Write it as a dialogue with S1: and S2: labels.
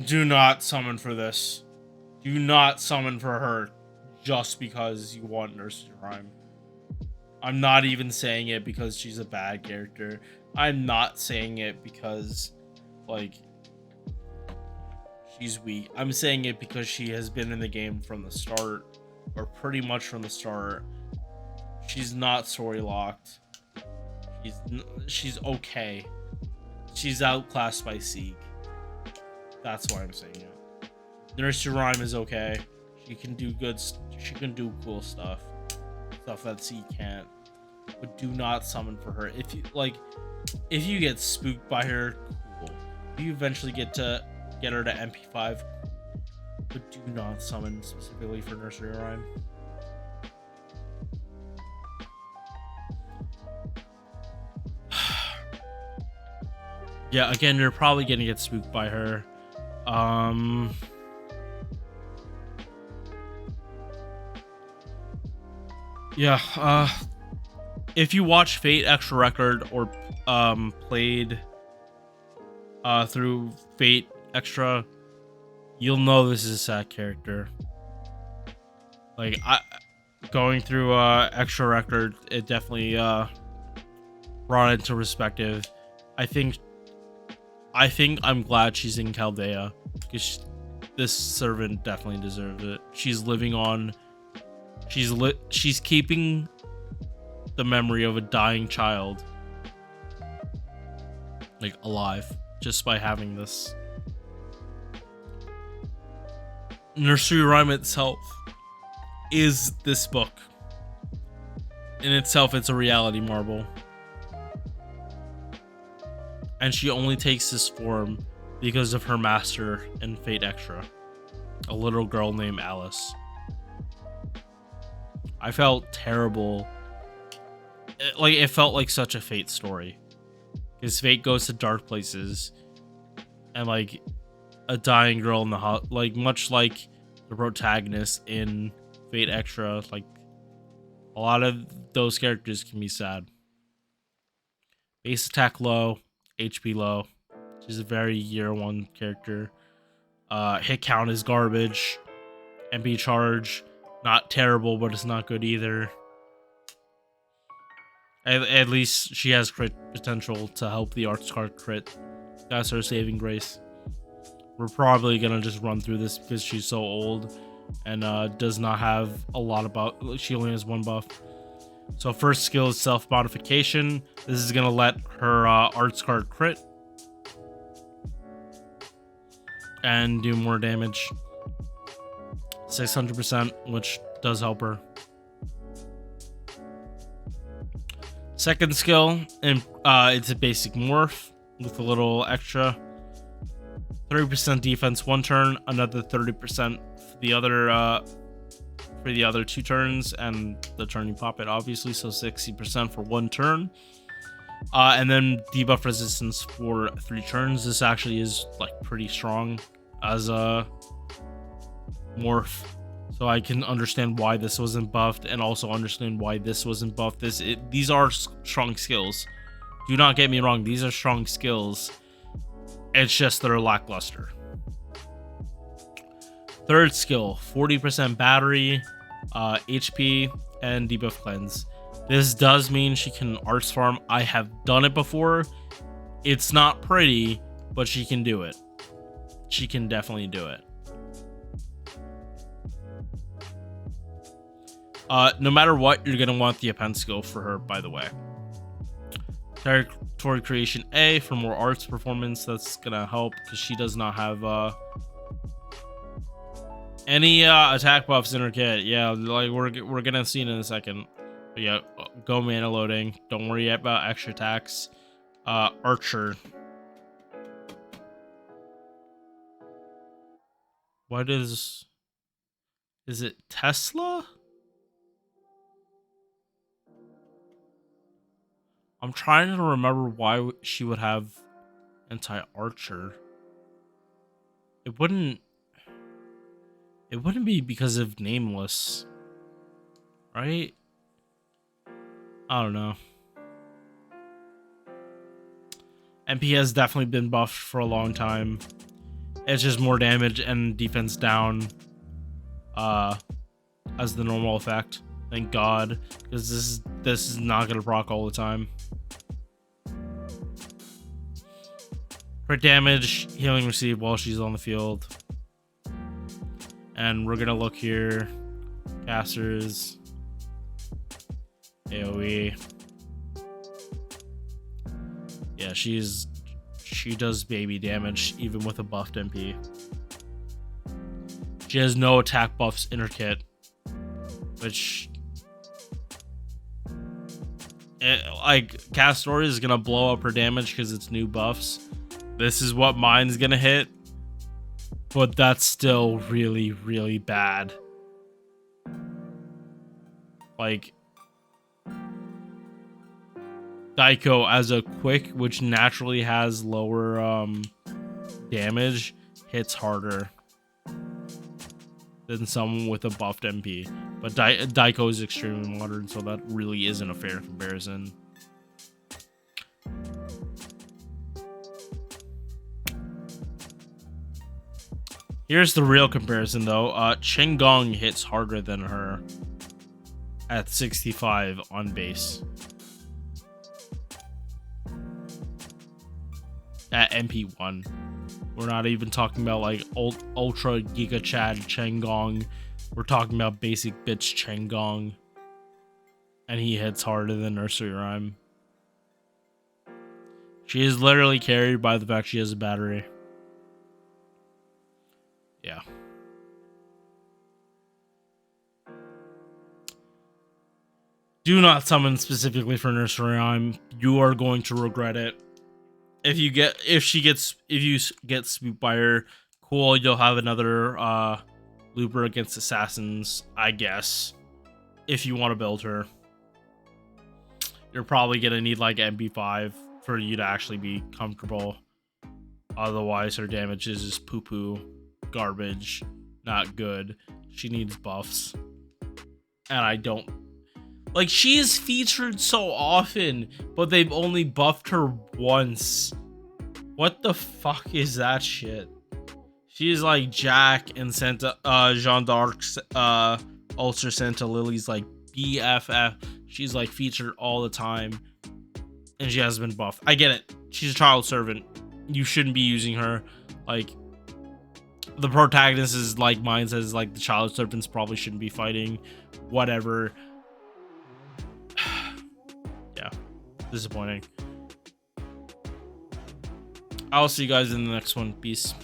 S1: Do not summon for this. Do not summon for her just because you want Nursery Rhyme. I'm not even saying it because she's a bad character. I'm not saying it because, like, she's weak. I'm saying it because she has been in the game from the start, or pretty much from the start. She's not story locked. She's okay. She's outclassed by Seek. That's why I'm saying it. Nursery Rhyme is okay. She can do good. She can do cool stuff that Seek can't. But do not summon for her. If you get spooked by her, cool. If you eventually get her to MP5, but do not summon specifically for Nursery Rhyme. Yeah, again, you're probably gonna get spooked by her. Yeah, if you watch Fate Extra Record or played through Fate Extra, you'll know this is a sad character. Like, going through Extra Record, it definitely brought it into perspective. I think I'm glad she's in Chaldea, because this servant definitely deserves it. She's living on. She's keeping the memory of a dying child, like, alive, just by having this. Nursery Rhyme itself is this book. In itself, it's a reality marble. And she only takes this form because of her master in Fate Extra, a little girl named Alice. I felt terrible. It felt like such a Fate story, because Fate goes to dark places, and like a dying girl in the much like the protagonist in Fate Extra, like a lot of those characters can be sad. Base attack low, HP low. She's a very year one character. Hit count is garbage. MP charge, not terrible, but it's not good either. At least she has crit potential to help the arts card crit. That's her saving grace. We're probably gonna just run through this because she's so old and does not have a lot of buff. She only has one buff. So first skill is self-modification. This is gonna let her arts card crit and do more damage. 600%, which does help her. Second skill, and it's a basic morph with a little extra. 30% defense one turn, another 30% for the other 2 turns, and the turn you pop it, obviously. So 60% for 1 turn. And then debuff resistance for 3 turns. This actually is like pretty strong as a morph. So I can understand why this wasn't buffed, and also understand why this wasn't buffed. These are strong skills. Do not get me wrong, these are strong skills. It's just they're lackluster. Third skill, 40% battery, HP, and debuff cleanse. This does mean she can arts farm. I have done it before. It's not pretty, but she can do it. She can definitely do it. No matter what, you're gonna want the append skill for her, by the way. Territory creation A for more arts performance. That's gonna help because she does not have any attack buffs in her kit. Yeah, like we're gonna see it in a second. But yeah, go mana loading. Don't worry about extra attacks. Archer. What is it Tesla? I'm trying to remember why she would have anti-archer. It wouldn't be because of nameless, right? I don't know. MP has definitely been buffed for a long time. It's just more damage and defense down as the normal effect. Thank God, because this is not gonna proc all the time. Crit damage, healing received while she's on the field. And we're gonna look here. Casters. AoE. Yeah, she does baby damage even with a buffed MP. She has no attack buffs in her kit, which like Castor is gonna blow up her damage because it's new buffs. This is what mine's gonna hit, but that's still really, really bad. Like Daiko as a quick, which naturally has lower damage, hits harder than someone with a buffed MP. But Daiko is extremely modern, so that really isn't a fair comparison. Here's the real comparison, though. Qinggong hits harder than her at 65 on base. At MP1. We're not even talking about like Ultra Giga Chad Qinggong. We're talking about basic bitch Qinggong. And he hits harder than Nursery Rhyme. She is literally carried by the fact she has a battery. Yeah. Do not summon specifically for Nursery Rhyme. You are going to regret it. If you get spooked by her, cool, you'll have another looper against assassins, I guess. If you want to build her. You're probably gonna need like MP5 for you to actually be comfortable. Otherwise her damage is just poo-poo, garbage, not good. She needs buffs. And I don't like, she is featured so often, but they've only buffed her once. What the fuck is that shit? She's like Jack and Santa, Jeanne d'Arc's, Ultra Santa Lily's like BFF. She's like featured all the time, and she hasn't been buffed. I get it. She's a child servant. You shouldn't be using her. Like, the protagonist is like mine says, like the child servants probably shouldn't be fighting. Whatever. Yeah, disappointing. I'll see you guys in the next one. Peace.